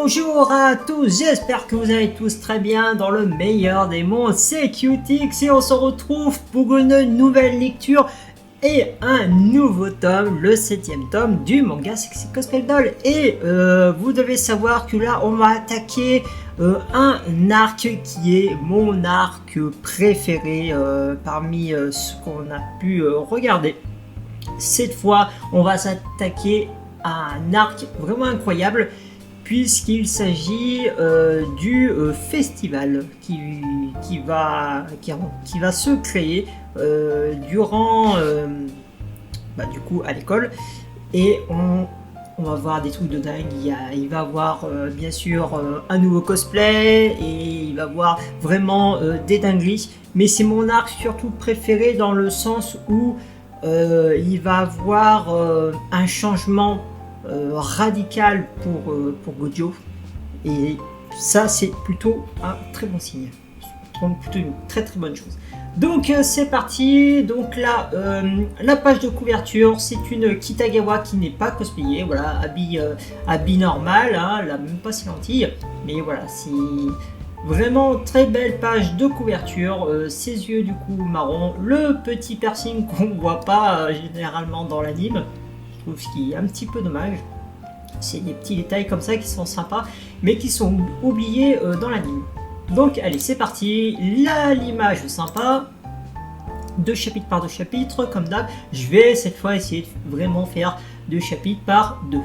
Bonjour à tous, j'espère que vous allez tous très bien dans le meilleur des mondes, c'est Cutix et on se retrouve pour une nouvelle lecture et un nouveau tome, le 7ème tome du manga Sexy Gospel Doll. Et vous devez savoir que là on va attaquer un arc qui est mon arc préféré parmi ce qu'on a pu regarder. Cette fois on va s'attaquer à un arc vraiment incroyable, puisqu'il s'agit du festival qui va se créer durant du coup à l'école, et on va voir des trucs de dingue. Il va avoir bien sûr un nouveau cosplay, et il va avoir vraiment des dingueries, mais c'est mon arc surtout préféré dans le sens où il va avoir un changement radical pour Gojo, et ça c'est plutôt un très bon signe, plutôt une très très bonne chose. Donc c'est parti. Donc là la page de couverture, c'est une Kitagawa qui n'est pas cosplayée, voilà, habit normal, hein, elle a même pas ses lentilles, mais voilà, c'est vraiment très belle page de couverture. Ses yeux du coup marron, le petit piercing qu'on voit pas généralement dans l'anime, je trouve, ce qui est un petit peu dommage. C'est des petits détails comme ça qui sont sympas, mais qui sont oubliés dans l'anime. Donc allez, c'est parti. L'image sympa, de chapitre par 2 chapitres, comme d'hab. Je vais cette fois essayer de vraiment faire 2 chapitres par 2.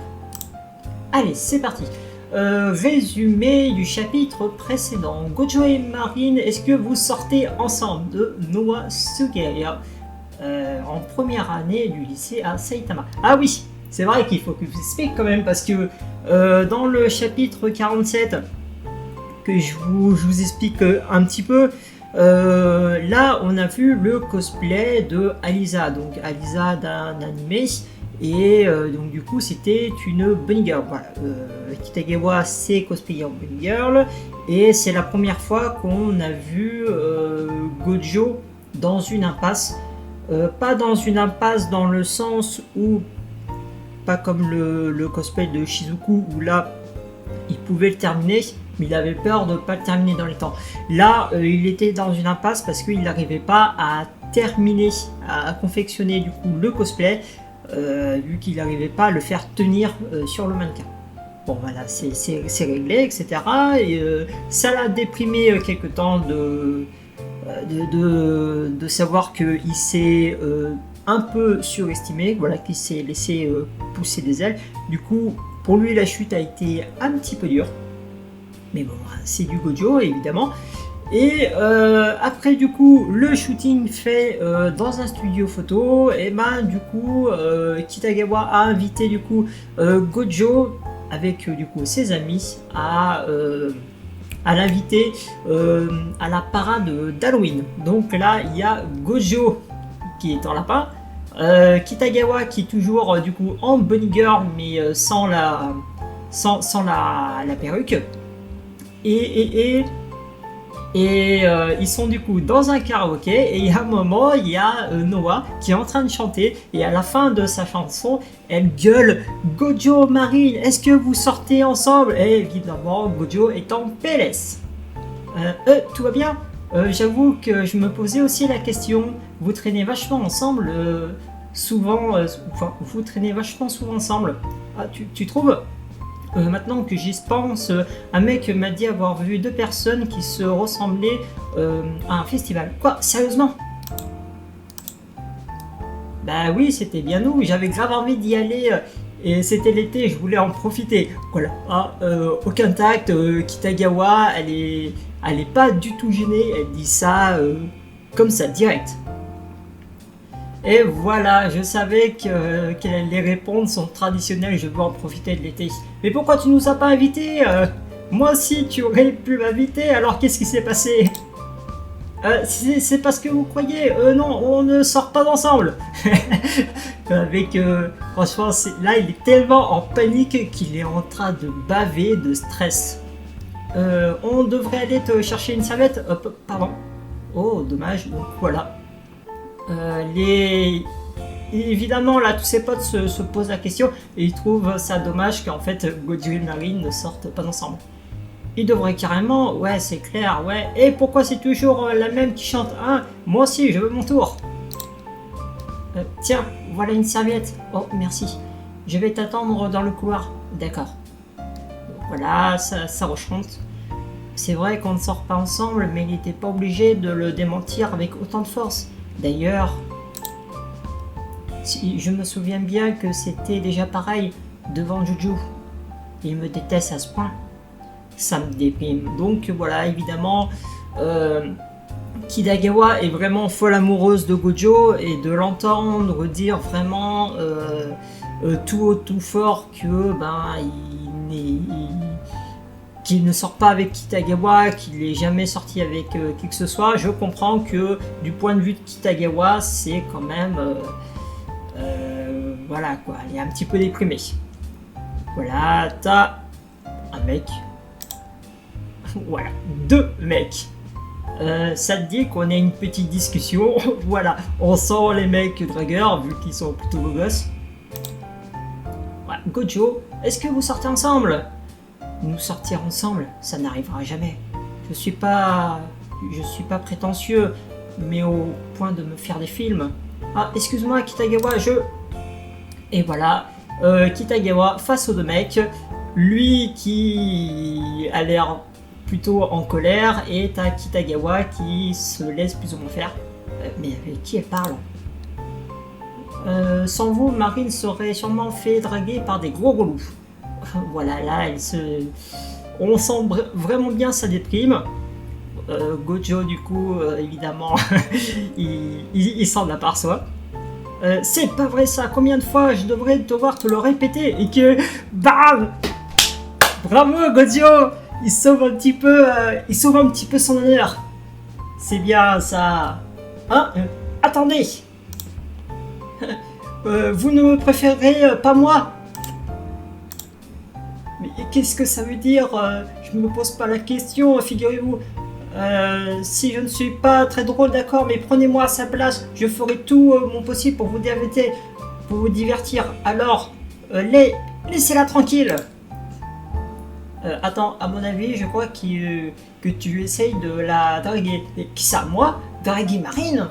Allez, c'est parti. Résumé du chapitre précédent. Gojo et Marine, est-ce que vous sortez ensemble? De Noa Sugaya, en première année du lycée à Saitama. Ah oui, c'est vrai qu'il faut que je vous explique quand même, parce que dans le chapitre 47, que je vous explique un petit peu, là on a vu le cosplay de Alisa, donc Alisa d'un animé, et donc du coup c'était une bunny girl. Voilà, Kitagawa s'est cosplayé en bunny girl, et c'est la première fois qu'on a vu Gojo dans une impasse. Pas dans une impasse dans le sens où, pas comme le cosplay de Shizuku, où là il pouvait le terminer, mais il avait peur de ne pas le terminer dans les temps. Là il était dans une impasse parce qu'il n'arrivait pas à terminer, à confectionner du coup le cosplay, vu qu'il n'arrivait pas à le faire tenir sur le mannequin. Bon voilà, c'est réglé, etc. Et ça l'a déprimé quelque temps de savoir qu'il s'est un peu surestimé, voilà, qu'il s'est laissé pousser des ailes. Du coup, pour lui, la chute a été un petit peu dure. Mais bon, c'est du Gojo, évidemment. Et après, du coup, le shooting fait dans un studio photo, et ben, du coup, Kitagawa a invité, du coup, Gojo, avec, du coup, ses amis, à l'inviter à la parade d'Halloween. Donc là, il y a Gojo qui est en lapin, Kitagawa qui est toujours du coup en bunny girl, mais sans la perruque, et ils sont du coup dans un karaoké, et il y a un moment, il y a Noah qui est en train de chanter, et à la fin de sa chanson, elle gueule Gojo, Marine, est-ce que vous sortez ensemble? Et évidemment, Gojo est en PLS. Tout va bien? J'avoue que je me posais aussi la question, vous traînez vachement ensemble souvent, enfin, vous traînez vachement souvent ensemble. Ah, tu trouves? Maintenant que j'y pense, un mec m'a dit avoir vu 2 personnes qui se ressemblaient à un festival. Quoi? Sérieusement? Bah oui, c'était bien nous, j'avais grave envie d'y aller, et c'était l'été, je voulais en profiter. Voilà, aucun tact, Kitagawa, elle est pas du tout gênée, elle dit ça comme ça, direct. Et voilà, je savais qu'elle allait répondre son traditionnel « je veux en profiter de l'été ». Mais pourquoi tu nous as pas invités? Moi aussi, tu aurais pu m'inviter, alors qu'est-ce qui s'est passé? C'est parce que vous croyez, non, on ne sort pas ensemble. Avec, franchement, là, il est tellement en panique qu'il est en train de baver de stress. On devrait aller te chercher une serviette. Pardon. Oh, dommage. Donc voilà. évidemment, là, tous ses potes se posent la question et ils trouvent ça dommage qu'en fait Gojo et Marine ne sortent pas ensemble. Ils devraient carrément, ouais, c'est clair, ouais. Et pourquoi c'est toujours la même qui chante? Hein, moi aussi, je veux mon tour. Tiens, voilà une serviette. Oh, merci. Je vais t'attendre dans le couloir. D'accord. Voilà, ça rechante. C'est vrai qu'on ne sort pas ensemble, mais il n'était pas obligé de le démentir avec autant de force. D'ailleurs, si je me souviens bien que c'était déjà pareil devant Juju. Il me déteste à ce point. Ça me déprime. Donc voilà, évidemment, Kitagawa est vraiment folle amoureuse de Gojo et de l'entendre dire vraiment tout haut, tout fort que qu'il ne sort pas avec Kitagawa, qu'il n'est jamais sorti avec qui que ce soit. Je comprends que du point de vue de Kitagawa, c'est quand même voilà quoi, il est un petit peu déprimé. Voilà, t'as un mec. Voilà, 2 mecs. Ça te dit qu'on ait une petite discussion. Voilà, on sent les mecs dragueurs vu qu'ils sont plutôt beaux gosses. Ouais, Gojo, est-ce que vous sortez ensemble? Nous sortir ensemble, ça n'arrivera jamais. Je suis pas prétentieux, mais au point de me faire des films. Ah, excuse-moi Kitagawa, Et voilà, Kitagawa face aux 2 mecs, lui qui a l'air plutôt en colère et t'as Kitagawa qui se laisse plus ou moins faire. Mais avec qui elle parle? Sans vous, Marine serait sûrement fait draguer par des gros relous. Voilà, là, on sent vraiment bien sa déprime. Gojo, du coup, évidemment, il s'en aperçoit. C'est pas vrai ça, combien de fois je devrais devoir te le répéter et que... BAM! Bravo Gojo! Il sauve un petit peu son honneur. C'est bien ça. Hein? Attendez! Vous ne me préférez pas moi? Mais qu'est-ce que ça veut dire? Je ne me pose pas la question, figurez-vous. Si je ne suis pas très drôle, d'accord, mais prenez-moi à sa place. Je ferai tout mon possible pour vous divertir. Alors, laissez-la tranquille. Attends, à mon avis, je crois que tu essayes de la draguer. Et qui ça, moi? Draguer Marine?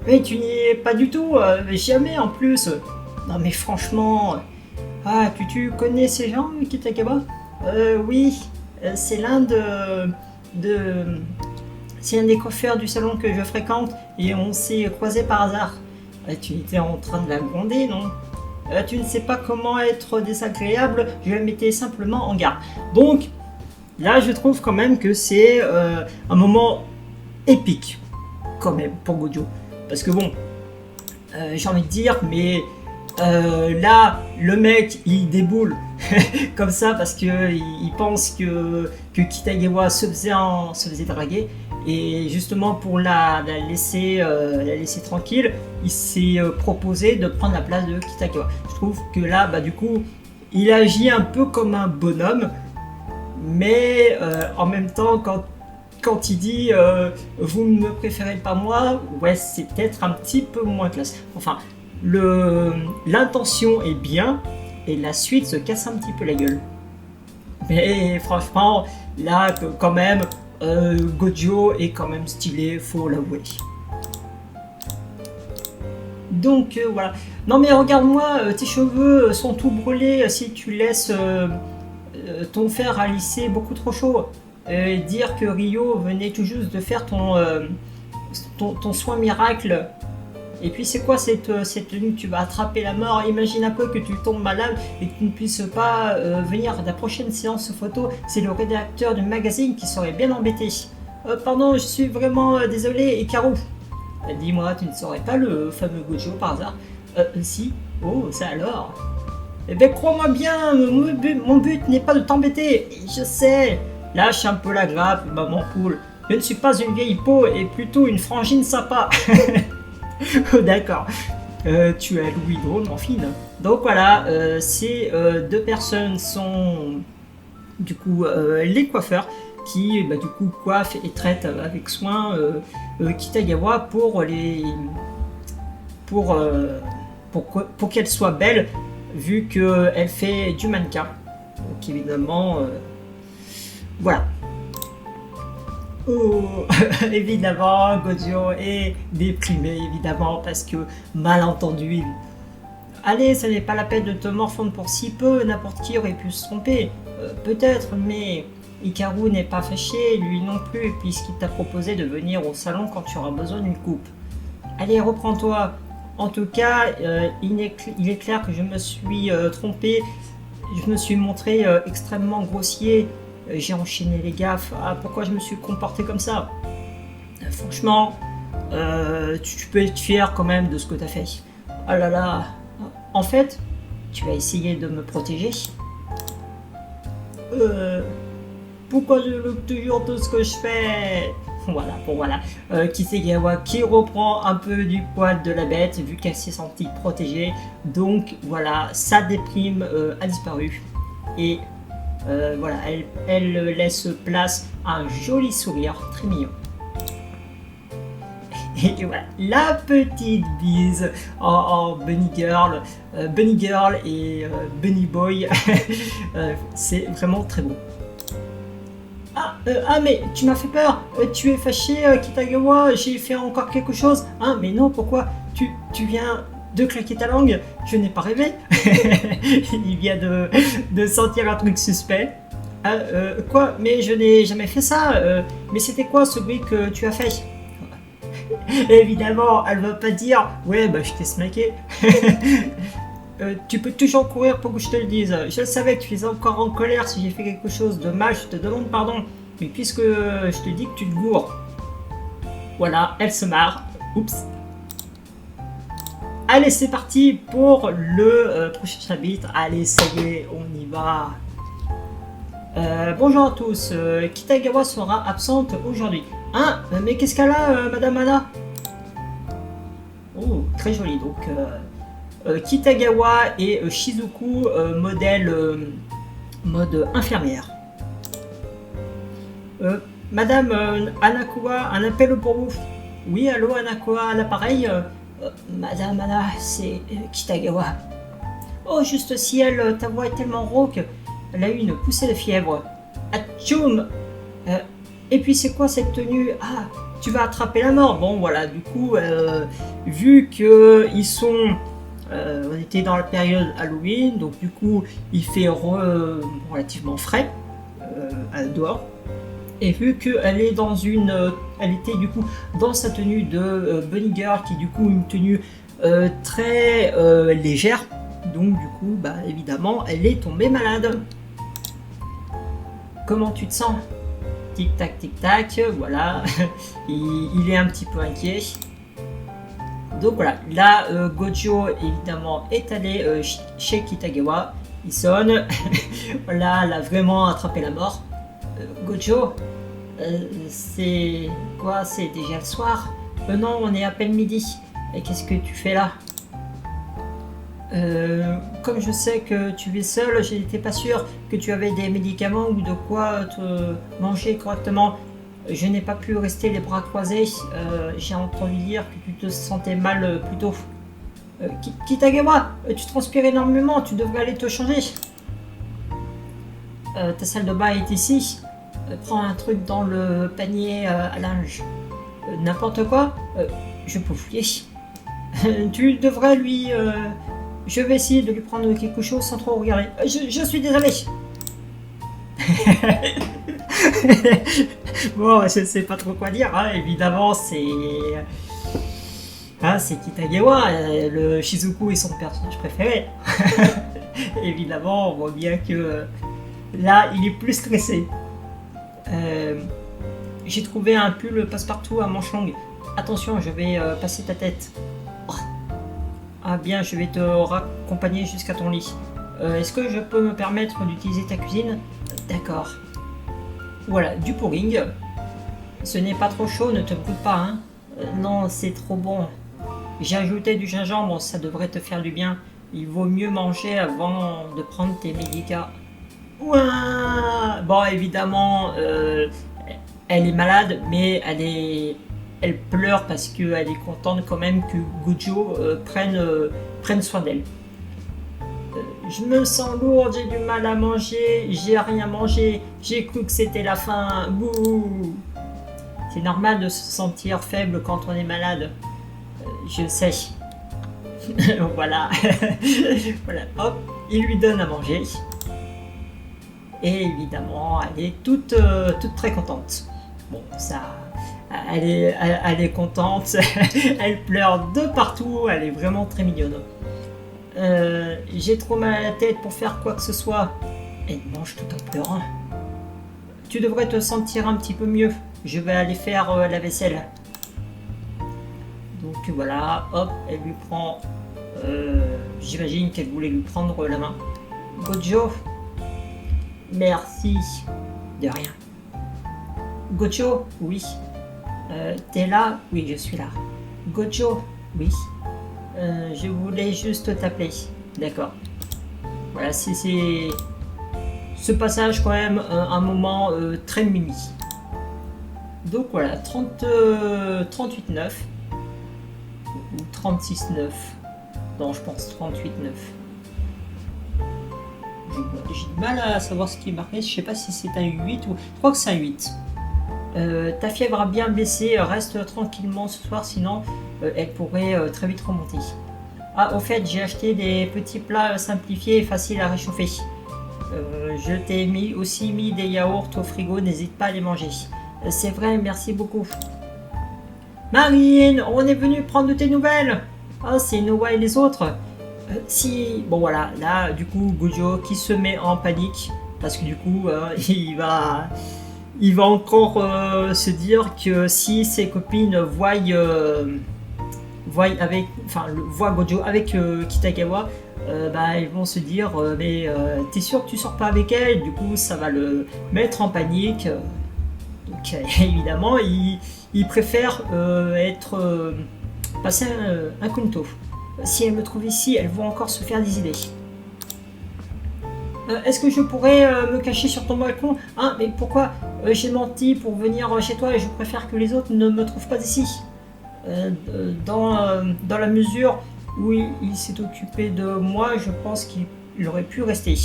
Mais tu n'y es pas du tout, jamais en plus. Non mais franchement... Ah, tu connais ces gens, Kitagawa? Oui, c'est c'est un des coiffeurs du salon que je fréquente et on s'est croisés par hasard. Tu étais en train de la gronder, non? Tu ne sais pas comment être désagréable, je la mettais simplement en garde. Donc, là, je trouve quand même que c'est un moment épique, quand même, pour Gojo. Parce que bon, j'ai envie de dire, mais là, le mec, il déboule comme ça parce qu'il pense que Kitagawa se faisait draguer. Et justement, pour la laisser tranquille, il s'est proposé de prendre la place de Kitagawa. Je trouve que là, du coup, il agit un peu comme un bonhomme, mais en même temps, quand il dit vous ne me préférez pas moi, ouais, c'est peut-être un petit peu moins classe. Enfin, l'intention est bien et la suite se casse un petit peu la gueule. Mais franchement, là, quand même, Gojo est quand même stylé, faut l'avouer. Donc voilà. Non mais regarde-moi, tes cheveux sont tout brûlés si tu laisses ton fer à lisser beaucoup trop chaud. Dire que Rio venait tout juste de faire ton soin miracle. Et puis c'est quoi cette tenue? Tu vas attraper la mort. Imagine un peu que tu tombes malade et que tu ne puisses pas venir à la prochaine séance photo. C'est le rédacteur du magazine qui serait bien embêté. Pardon, je suis vraiment désolé. Et Caro, dis-moi, tu ne serais pas le fameux Gojo par hasard? Si. Oh, ça alors. Eh ben crois-moi bien, mon but n'est pas de t'embêter. Je sais. Lâche un peu la grappe, maman poule. Je ne suis pas une vieille peau et plutôt une frangine sympa. Oh, d'accord. Tu as Louis drôlement fine. Donc voilà, ces 2 personnes sont du coup les coiffeurs qui du coup coiffent et traitent avec soin Kitagawa pour pour qu'elle soit belle, vu qu'elle fait du mannequin. Donc évidemment, voilà. Oh, évidemment, Gojo est déprimé, évidemment, parce que malentendu. Allez, ce n'est pas la peine de te morfondre pour si peu, n'importe qui aurait pu se tromper. Peut-être, mais Hikaru n'est pas fâché, lui non plus, puisqu'il t'a proposé de venir au salon quand tu auras besoin d'une coupe. Allez, reprends-toi. En tout cas, il est clair que je me suis trompé, je me suis montré extrêmement grossier. J'ai enchaîné les gaffes. Ah, pourquoi je me suis comporté comme ça? Franchement, tu peux être fier quand même de ce que tu as fait. Ah là là. En fait, tu as essayé de me protéger. Pourquoi je loupe toujours tout ce que je fais? Voilà, bon voilà. Kisegawa qui reprend un peu du poil de la bête vu qu'elle s'est sentie protégée. Donc voilà, sa déprime a disparu. Et voilà, elle laisse place à un joli sourire très mignon. Et voilà, la petite bise en Bunny Girl et Bunny Boy, c'est vraiment très beau. Ah mais tu m'as fait peur, tu es fâché Kitagawa, j'ai fait encore quelque chose. Ah mais non, pourquoi tu viens de claquer ta langue? Je n'ai pas rêvé. Il vient de sentir un truc suspect. Quoi? Mais je n'ai jamais fait ça. Mais c'était quoi ce bruit que tu as fait? Évidemment, elle va pas dire ouais bah je t'ai smacké. Tu peux toujours courir pour que je te le dise. Je savais que tu es encore en colère si j'ai fait quelque chose de mal, je te demande pardon. Mais puisque je te dis que tu te gourres. Voilà, elle se marre. Oups. Allez, c'est parti pour le prochain chapitre. Allez, ça y est, on y va. Bonjour à tous. Kitagawa sera absente aujourd'hui. Hein? Mais qu'est-ce qu'elle a, Madame Anna? Oh, très joli. Donc, Kitagawa et Shizuku, modèle mode infirmière. Madame Anakoa, un appel pour vous. Oui, allô Anakoa, à l'appareil. Madame Anna, c'est Kitagawa. Oh, juste ciel, ta voix est tellement rauque. Elle a eu une poussée de fièvre. Atchoum. Et puis c'est quoi cette tenue? Ah, tu vas attraper la mort. Bon voilà, du coup, vu que ils sont, on était dans la période Halloween, donc du coup, il fait relativement frais dehors. Et vu qu'elle est dans elle était du coup dans sa tenue de Bunny Girl, qui est du coup une tenue très légère. Donc du coup, bah évidemment, elle est tombée malade. Comment tu te sens? Tic tac, voilà. il est un petit peu inquiet. Donc voilà, là Gojo évidemment est allé chez Kitagawa. Il sonne. Là, elle a vraiment attrapé la mort. Gojo, c'est quoi? C'est déjà le soir? Non, on est à peine midi. Et qu'est-ce que tu fais là? Comme je sais que tu es seul, je n'étais pas sûr que tu avais des médicaments ou de quoi te manger correctement. Je n'ai pas pu rester les bras croisés. J'ai entendu dire que tu te sentais mal plus tôt. Kitagawa, tu transpires énormément, tu devrais aller te changer. Ta salle de bain est ici. Prends un truc dans le panier à linge. N'importe quoi. Je peux fouiller. Tu devrais lui... Je vais essayer de lui prendre quelque chose sans trop regarder. Je suis désolé. Bon, je sais pas trop quoi dire. Hein. Évidemment, c'est... Ah, c'est Kitagawa. Le Shizuku est son personnage préféré. Évidemment, on voit bien que là, il est plus stressé. J'ai trouvé un pull passe-partout à manches longues. Attention, je vais passer ta tête. Ah bien, je vais te raccompagner jusqu'à ton lit. Est-ce que je peux me permettre d'utiliser ta cuisine? D'accord. Voilà, du pudding. Ce n'est pas trop chaud, ne te brûle pas, hein. Non, c'est trop bon. J'ai ajouté du gingembre, ça devrait te faire du bien. Il vaut mieux manger avant de prendre tes médicaments. Ouah. Bon, évidemment, elle est malade, mais elle est elle pleure parce qu'elle est contente quand même que Gojo prenne soin d'elle. Je me sens lourde, j'ai du mal à manger, j'ai rien mangé, j'ai cru que c'était la fin. Bouh. C'est normal de se sentir faible quand on est malade. Je sais. Voilà. Voilà, hop, il lui donne à manger. Et évidemment, elle est toute très contente. Bon, ça, elle est contente, elle pleure de partout, elle est vraiment très mignonne. J'ai trop mal à la tête pour faire quoi que ce soit. Elle mange tout en pleurant. Tu devrais te sentir un petit peu mieux. Je vais aller faire la vaisselle. Donc voilà, hop, elle lui prend... J'imagine qu'elle voulait lui prendre la main. Gojo, merci. De rien. Gojo, oui. T'es là? Oui, je suis là. Gojo, oui. Je voulais juste t'appeler. D'accord. Voilà, c'est ce passage quand même un moment très mimi. Donc voilà, 38,9 ou 36,9. Non, je pense 38,9. J'ai du mal à savoir ce qui est marqué. Je sais pas si c'est un 8 ou... Je crois que c'est un 8. Ta fièvre a bien baissé. Reste tranquillement ce soir, sinon elle pourrait très vite remonter. Ah, au fait, j'ai acheté des petits plats simplifiés et faciles à réchauffer. Je t'ai aussi mis des yaourts au frigo, n'hésite pas à les manger. C'est vrai, merci beaucoup. Marine, on est venu prendre de tes nouvelles. Ah, c'est Noah et les autres. Si, bon voilà, là, du coup, Gojo qui se met en panique, parce que du coup, il va encore se dire que si ses copines voient Gojo avec Kitagawa, bah, ils vont se dire mais t'es sûr que tu sors pas avec elle? Du coup, ça va le mettre en panique. Donc évidemment, il préfère passer un incognito. Si elles me trouvent ici, elles vont encore se faire des idées. Est-ce que je pourrais me cacher sur ton balcon? Hein, mais pourquoi? J'ai menti pour venir chez toi et je préfère que les autres ne me trouvent pas ici. Dans la mesure où il s'est occupé de moi, je pense qu'il aurait pu rester.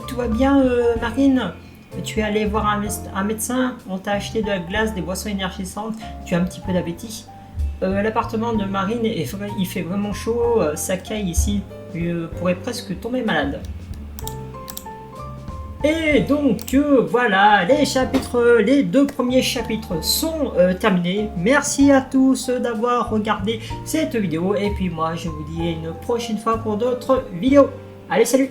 Tout va bien, Marine? Tu es allé voir un médecin? On t'a acheté de la glace, des boissons énergisantes, tu as un petit peu d'appétit? L'appartement de Marine, il fait vraiment chaud, ça caille ici, tu pourrais presque tomber malade. Et donc voilà, les 2 premiers chapitres sont terminés. Merci à tous d'avoir regardé cette vidéo et puis moi je vous dis à une prochaine fois pour d'autres vidéos. Allez, salut!